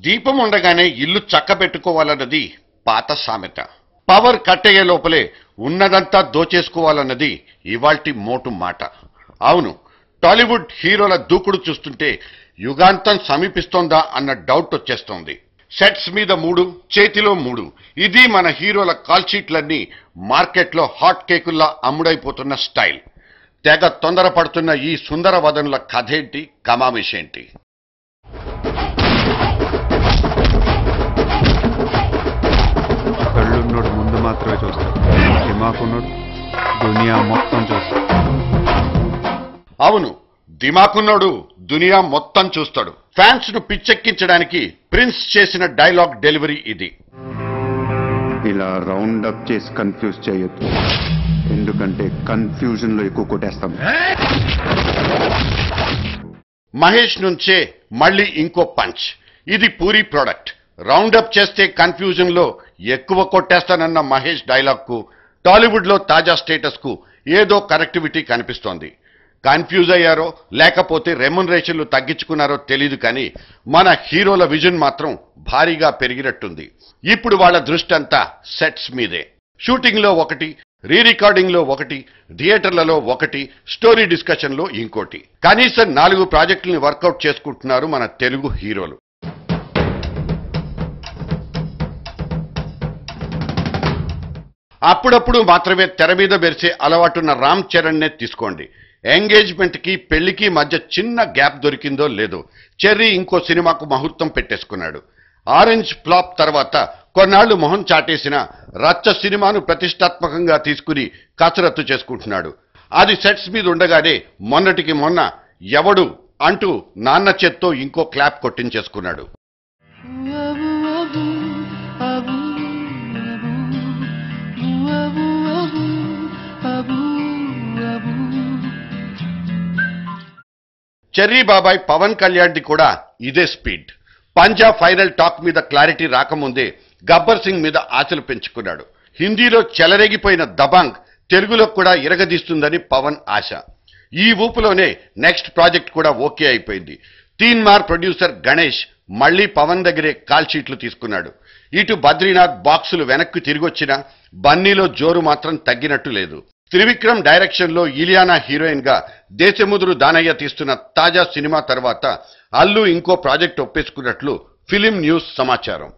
దీపం ఉండగానే ఇల్లు చక్కబెట్టుకోవాలన్నది పాత సామెత. పవర్ కట్టయ్యే లోపలే ఉన్నదంతా దోచేసుకోవాలన్నది ఇవాల్టి మోటు మాట. అవును, టాలీవుడ్ హీరోల దూకుడు చూస్తుంటే యుగాంతం సమీపిస్తోందా అన్న డౌట్ వచ్చేస్తోంది. సెట్స్ మీద 3, చేతిలో 3. ఇది మన హీరోల కాల్షీట్లన్నీ మార్కెట్లో హాట్ కేకుల్లా అమ్ముడైపోతున్న స్టైల్. తెగ తొందరపడుతున్న ఈ సుందర వదనుల కథేంటి, కమామిషేంటి? కళ్ళున్నోడు ముందు మాత్రమే చూస్తాడు, దిమాకున్నోడు దునియా మొత్తం చూస్తాడు. అవును, దిమాకున్నోడు దునియా మొత్తం చూస్తాడు. ఫ్యాన్స్ ను పిచ్చెక్కించడానికి ప్రిన్స్ చేసిన డైలాగ్ డెలివరీ ఇది. ఇలా రౌండ్ అప్ చేసి కన్ఫ్యూజ్ చేయొద్దు, ఎందుకంటే కన్ఫ్యూజన్ లో ఎక్కువ కొట్టేస్తాం. మహేష్ నుంచే మళ్ళీ ఇంకో పంచ్. ఇది పూరి ప్రోడక్ట్. రౌండప్ చేస్తే కన్ఫ్యూజన్ లో ఎక్కువ కొట్టేస్తానన్న మహేష్ డైలాగ్ కు టాలీవుడ్ లో తాజా స్టేటస్ కు ఏదో కనెక్టివిటీ కనిపిస్తోంది. కన్ఫ్యూజ్ అయ్యారో లేకపోతే రెమ్యునరేషన్లు తగ్గించుకున్నారో తెలీదు, కానీ మన హీరోల విజన్ మాత్రం భారీగా పెరిగినట్టుంది. ఇప్పుడు వాళ్ళ దృష్టి అంతా సెట్స్ మీదే. షూటింగ్ లో ఒకటి, రీ రికార్డింగ్ లో ఒకటి, థియేటర్లలో ఒకటి, స్టోరీ డిస్కషన్ లో ఇంకోటి. కనీసం 4 ప్రాజెక్టుల్ని వర్కౌట్ చేసుకుంటున్నారు మన తెలుగు హీరోలు. అప్పుడప్పుడు మాత్రమే తెర మీద మెరిసే అలవాటున్న రామ్ చరణ్ నే తీసుకోండి. ఎంగేజ్మెంట్ కి పెళ్లికి మధ్య చిన్న గ్యాప్ దొరికిందో లేదో చెర్రీ ఇంకో సినిమాకు ముహూర్తం పెట్టేసుకున్నాడు. ఆరెంజ్ ఫ్లాప్ తర్వాత కొన్నాళ్లు మొహం చాటేసిన రచ్చ సినిమాను ప్రతిష్టాత్మకంగా తీసుకుని కసరత్తు చేసుకుంటున్నాడు. అది సెట్స్ మీద ఉండగానే మొన్నటికి మొన్న ఎవడు అంటూ నాన్న చేత్తో ఇంకో క్లాప్ కొట్టించేసుకున్నాడు. చెర్రీ బాబాయ్ పవన్ కళ్యాణ్ ది కూడా ఇదే స్పీడ్. పంజాబ్ ఫైనల్ టాక్ మీద క్లారిటీ రాకముందే గబ్బర్ సింగ్ మీద ఆశలు పెంచుకున్నాడు. హిందీలో చెలరేగిపోయిన దబాంగ్ తెలుగులో కూడా ఇరగదీస్తుందని పవన్ ఆశ. ఈ ఊపులోనే నెక్స్ట్ ప్రాజెక్ట్ కూడా ఓకే అయిపోయింది. తీన్మార్ ప్రొడ్యూసర్ గణేష్ మళ్లీ పవన్ దగ్గరే కాల్ షీట్లు తీసుకున్నాడు. ఇటు బద్రీనాథ్ బాక్సులు వెనక్కి తిరిగొచ్చినా బన్నీలో జోరు మాత్రం తగ్గినట్టు లేదు. త్రివిక్రమ్ డైరెక్షన్ లో ఇలియానా హీరోయిన్ గా దేశముదురు దానయ్య తీస్తున్న తాజా సినిమా తర్వాత అల్లు ఇంకో ప్రాజెక్ట్ ఒప్పేసుకున్నట్లు ఫిలిం న్యూస్ సమాచారం.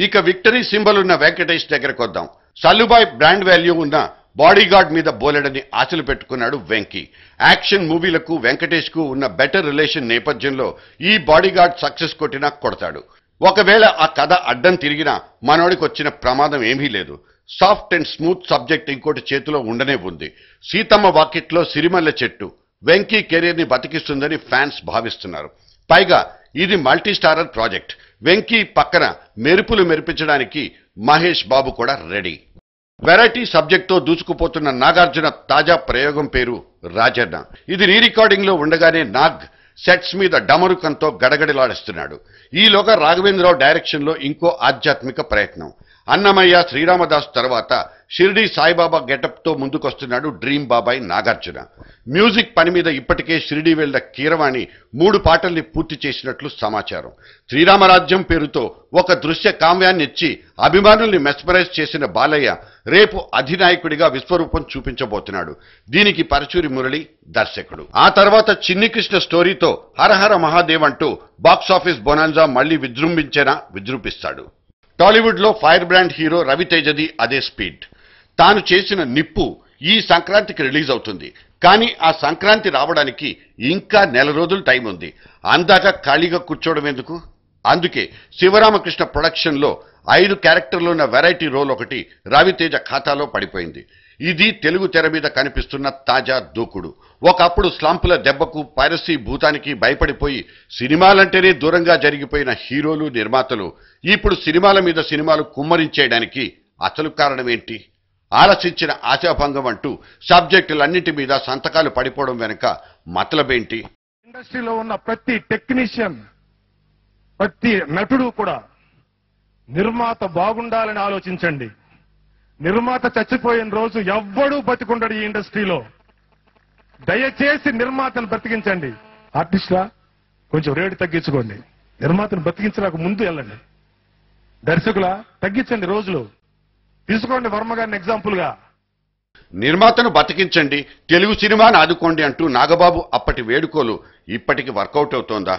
ఇక విక్టరీ సింబల్ ఉన్న వెంకటేష్ దగ్గరకొద్దాం. సల్లుబాయ్ బ్రాండ్ వాల్యూ ఉన్న బాడీగార్డ్ మీద బోలెడని ఆశలు పెట్టుకున్నాడు వెంకీ. యాక్షన్ మూవీలకు వెంకటేష్ కు ఉన్న బెటర్ రిలేషన్ నేపథ్యంలో ఈ బాడీగార్డ్ సక్సెస్ కొట్టినా కొడతాడు. ఒకవేళ ఆ కథ అడ్డం తిరిగినా మనోడికి వచ్చిన ప్రమాదం ఏమీ లేదు. సాఫ్ట్ అండ్ స్మూత్ సబ్జెక్ట్ ఇంకోటి చేతిలో ఉండనే ఉంది. సీతమ్మ వాకిట్లో సిరిమల్ల చెట్టు వెంకీ కెరీర్ ని బతికిస్తుందని ఫ్యాన్స్ భావిస్తున్నారు. పైగా ఇది మల్టీ స్టారర్ ప్రాజెక్ట్. వెంకీ పక్కన మెరుపులు మెరిపించడానికి మహేష్ బాబు కూడా రెడీ. వెరైటీ సబ్జెక్ట్ తో దూసుకుపోతున్న నాగార్జున తాజా ప్రయోగం పేరు రాజన్న. ఇది రీ రికార్డింగ్ లో ఉండగానే నాగ్ సెట్స్ మీద డమరుకంతో గడగడలాడిస్తున్నాడు. ఈలోగా రాఘవేంద్రరావు డైరెక్షన్ లో ఇంకో ఆధ్యాత్మిక ప్రయత్నం. అన్నమయ్య శ్రీరామదాస్ తర్వాత షిర్డీ సాయిబాబా గెటప్ తో ముందుకొస్తున్నాడు డ్రీమ్ బాబాయ్ నాగార్జున. మ్యూజిక్ పని మీద ఇప్పటికే షిర్డీ వెళ్ల కీరవాణి 3 పాటల్ని పూర్తి చేసినట్లు సమాచారం. శ్రీరామరాజ్యం పేరుతో ఒక దృశ్య కావ్యాన్ని ఇచ్చి అభిమానుల్ని మెస్మరైజ్ చేసిన బాలయ్య రేపు అధినాయకుడిగా విశ్వరూపం చూపించబోతున్నాడు. దీనికి పరచూరి మురళి దర్శకుడు. ఆ తర్వాత చిన్ని కృష్ణ స్టోరీతో హరహర మహాదేవ్ అంటూ బాక్సాఫీస్ బొనాన్జా మళ్లీ విజృంభిస్తాడు. టాలీవుడ్ లో ఫైర్ బ్రాండ్ హీరో రవితేజది అదే స్పీడ్. తాను చేసిన నిప్పు ఈ సంక్రాంతికి రిలీజ్ అవుతుంది. కానీ ఆ సంక్రాంతి రావడానికి ఇంకా నెల రోజులు టైం ఉంది. అందాక ఖాళీగా కూర్చోవడం ఎందుకు? అందుకే శివరామకృష్ణ ప్రొడక్షన్ లో 5 క్యారెక్టర్లు ఉన్న వెరైటీ రోల్ ఒకటి రవితేజ ఖాతాలో పడిపోయింది. ఇది తెలుగు తెర మీద కనిపిస్తున్న తాజా దూకుడు. ఒకప్పుడు స్లంపుల దెబ్బకు పైరసీ భూతానికి భయపడిపోయి సినిమాలంటేనే దూరంగా జరిగిపోయిన హీరోలు నిర్మాతలు ఇప్పుడు సినిమాల మీద సినిమాలు కుమ్మరించేయడానికి అసలు కారణం ఏంటి? ఆలసించిన ఆశాభంగం అంటూ సబ్జెక్టులన్నింటి మీద సంతకాలు పడిపోవడం వెనుక మతలబేంటి? ఇండస్ట్రీలో ఉన్న ప్రతి టెక్నీషియన్, ప్రతి నటుడు కూడా నిర్మాత బాగుండాలని ఆలోచించండి. నిర్మాత చచ్చిపోయిన రోజు ఎవ్వడూ బతికుండడు ఈ ఇండస్ట్రీలో. దయచేసి నిర్మాతను బ్రతికించండి. ఆర్టిస్టులా కొంచెం రేటు తగ్గించుకోండి. నిర్మాతను బతికించడానికి ముందు వెళ్ళండి. దర్శకుల తగ్గించండి రోజులు. తీసుకోండి వర్మ గారిని ఎగ్జాంపుల్ గా. నిర్మాతను బతికించండి, తెలుగు సినిమాను ఆదుకోండి అంటూ నాగబాబు అప్పటి వేడుకోలు ఇప్పటికి వర్కౌట్ అవుతోందా?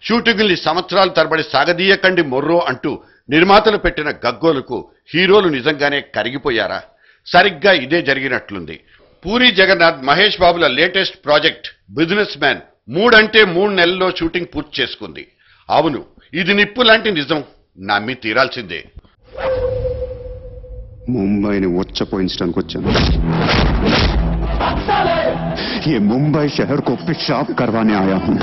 షూటింగుల్ని సంవత్సరాల తరబడి సాగదీయకండి మొర్రో అంటూ నిర్మాతలు పెట్టిన గగ్గోలకు హీరోలు నిజంగానే కరిగిపోయారా? సరిగ్గా ఇదే జరిగినట్లుంది. పూరి జగన్నాథ్, మహేష్ బాబుల లేటెస్ట్ ప్రాజెక్ట్ బిజినెస్ మ్యాన్ 3 నెలల్లో షూటింగ్ పూర్తి చేసుకుంది. అవును, ఇది నిప్పు లాంటి నిజం, నమ్మి తీరాల్సిందే. ముంబైని ఉచ్చపోయించడానికి వచ్చాను. ये मुंबई शहर को पेशाब करवाने आया हूं.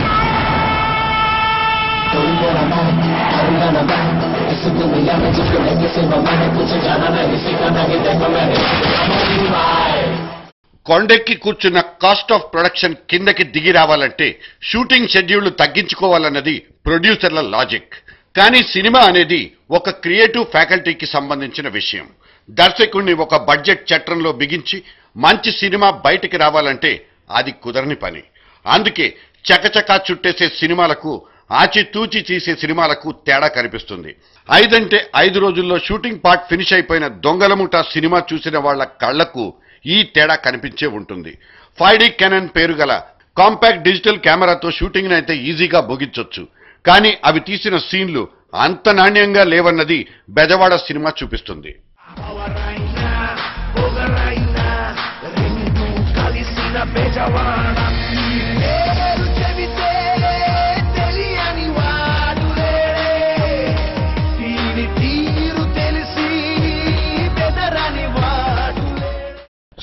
కొండెక్కి కూర్చున్న కాస్ట్ ఆఫ్ ప్రొడక్షన్ కిందకి దిగి రావాలంటే షూటింగ్ షెడ్యూళ్లు తగ్గించుకోవాలన్నది ప్రొడ్యూసర్ల లాజిక్. కానీ సినిమా అనేది ఒక క్రియేటివ్ ఫ్యాకల్టీకి సంబంధించిన విషయం. దర్శకుణ్ణి ఒక బడ్జెట్ చట్రంలో బిగించి మంచి సినిమా బయటికి రావాలంటే అది కుదరని పని. అందుకే చకచకా చుట్టేసే సినిమాలకు, ఆచితూచి తీసే సినిమాలకు తేడా కనిపిస్తుంది. 5 రోజుల్లో షూటింగ్ పార్ట్ ఫినిష్ అయిపోయిన దొంగలముఠా సినిమా చూసిన వాళ్ల కళ్లకు ఈ తేడా కనిపించే ఉంటుంది. 5D కెనాన్ పేరు గల కాంపాక్ట్ డిజిటల్ కెమెరాతో షూటింగ్ అయితే ఈజీగా ముగించొచ్చు. కానీ అవి తీసిన సీన్లు అంత నాణ్యంగా లేవన్నది బెజవాడ సినిమా చూపిస్తుంది.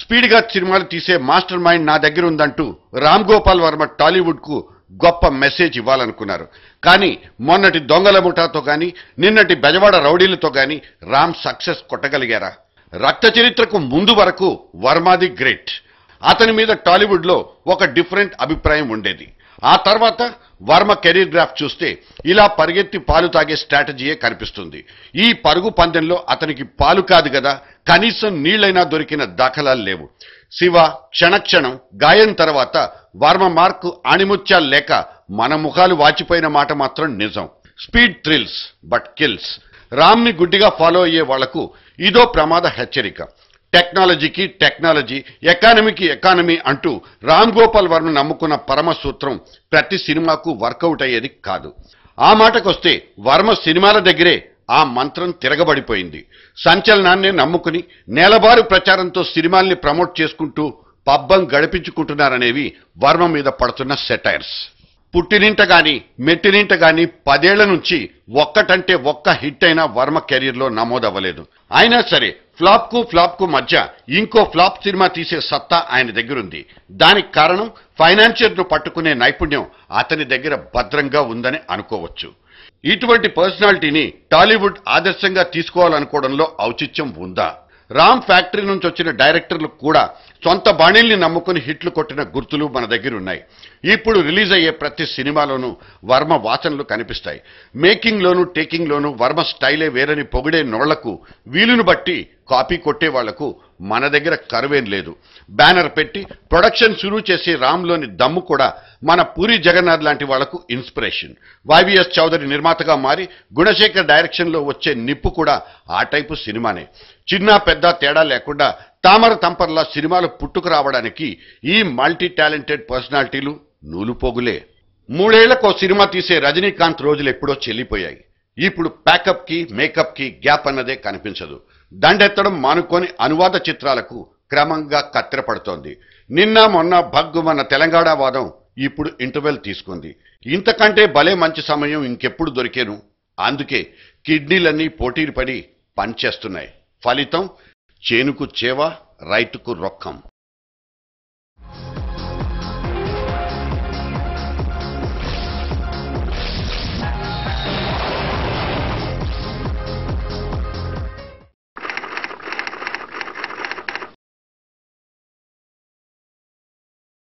స్పీడ్ గా సినిమాలు తీసే మాస్టర్ మైండ్ నా దగ్గర ఉందంటూ రామ్ గోపాల్ వర్మ టాలీవుడ్ కు గొప్ప మెసేజ్ ఇవ్వాలనుకున్నారు. కానీ మొన్నటి దొంగల ముఠాతో గాని, నిన్నటి బెజవాడ రౌడీలతో గాని రామ్ సక్సెస్ కొట్టగలిగారా? రక్త చరిత్రకు ముందు వరకు వర్మాది గ్రేట్. అతని మీద టాలీవుడ్ లో ఒక డిఫరెంట్ అభిప్రాయం ఉండేది. ఆ తర్వాత వర్మ కెరీర్ గ్రాఫ్ చూస్తే ఇలా పరిగెత్తి పాలు తాగే స్ట్రాటజీయే కనిపిస్తుంది. ఈ పరుగు పందెంలో అతనికి పాలు కాదు కదా, కనీసం నీళ్లైనా దొరికిన దాఖలాలు లేవు. శివ, క్షణక్షణం, గాయం తర్వాత వర్మ మార్కు ఆణిముత్యాలు లేక మన ముఖాలు వాచిపోయిన మాట మాత్రం నిజం. Speed thrills but kills. Ram ని గుడ్డిగా ఫాలో అయ్యే వాళ్లకు ఇదో ప్రమాద హెచ్చరిక. టెక్నాలజీకి టెక్నాలజీ, ఎకానమీకి ఎకానమీ అంటూ రామ్ గోపాల్ వర్మ నమ్ముకున్న పరమ సూత్రం ప్రతి సినిమాకు వర్కౌట్ అయ్యేది కాదు. ఆ మాటకొస్తే వర్మ సినిమాల దగ్గరే ఆ మంత్రం తిరగబడిపోయింది. సంచలనాన్నే నమ్ముకుని నేలబారు ప్రచారంతో సినిమాల్ని ప్రమోట్ చేసుకుంటూ పబ్బం గడిపించుకుంటున్నారనేవి వర్మ మీద పడుతున్న సెటైర్స్. పుట్టినింట గాని మెట్టినింట గాని 10 ఏళ్ల నుంచి ఒక్కటంటే ఒక్క హిట్ అయినా వర్మ కెరీర్లో నమోదవ్వలేదు. అయినా సరే ఫ్లాప్ కు మధ్య ఇంకో ఫ్లాప్ సినిమా తీసే సత్తా ఆయన దగ్గరుంది. దానికి కారణం ఫైనాన్షియర్ ను పట్టుకునే నైపుణ్యం అతని దగ్గర భద్రంగా ఉందని అనుకోవచ్చు. ఇటువంటి పర్సనాలిటీని టాలీవుడ్ ఆదర్శంగా తీసుకోవాలనుకోవడంలో ఔచిత్యం ఉందా? రామ్ ఫ్యాక్టరీ నుంచి వచ్చిన డైరెక్టర్లు కూడా సొంత బాణీల్ని నమ్ముకుని హిట్లు కొట్టిన గుర్తులు మన దగ్గర ఉన్నాయి. ఇప్పుడు రిలీజ్ అయ్యే ప్రతి సినిమాలోనూ వర్మ వాసనలు కనిపిస్తాయి. మేకింగ్ లోను, టేకింగ్ లోను వర్మ స్టైలే వేరని పొగిడే నోళ్లకు, వీలును బట్టి కాపీ కొట్టే వాళ్లకు మన దగ్గర కరువేం లేదు. బ్యానర్ పెట్టి ప్రొడక్షన్ షురూ చేసే రామ్లోని దమ్ము కూడా మన పూరి జగన్నాథ్ లాంటి వాళ్లకు ఇన్స్పిరేషన్. వైవిఎస్ చౌదరి నిర్మాతగా మారి గుణశేఖర్ డైరెక్షన్ లో వచ్చే నిప్పు కూడా ఆ టైపు సినిమానే. చిన్న పెద్ద తేడా లేకుండా తామర తంపర్లా సినిమాలు పుట్టుకు రావడానికి ఈ మల్టీ టాలెంటెడ్ పర్సనాలిటీలు నూలుపోగులే. 3 ఏళ్లకో సినిమా తీసే రజనీకాంత్ రోజులు ఎప్పుడో చెల్లిపోయాయి. ఇప్పుడు ప్యాకప్ కి మేకప్ కి గ్యాప్ అన్నదే కనిపించదు. దండెత్తడం మానుకొని అనువాద చిత్రాలకు క్రమంగా కత్తెరపడుతోంది. నిన్న మొన్న భగ్గుమన్న తెలంగాణ వాదం ఇప్పుడు ఇంటర్వెల్ తీసుకుంది. ఇంతకంటే భలే మంచి సమయం ఇంకెప్పుడు దొరికేను. అందుకే కిడ్నీలన్నీ పోటీలు పడి పనిచేస్తున్నాయి. ఫలితం చేనుకు చేవ, రైతుకు రొక్కం.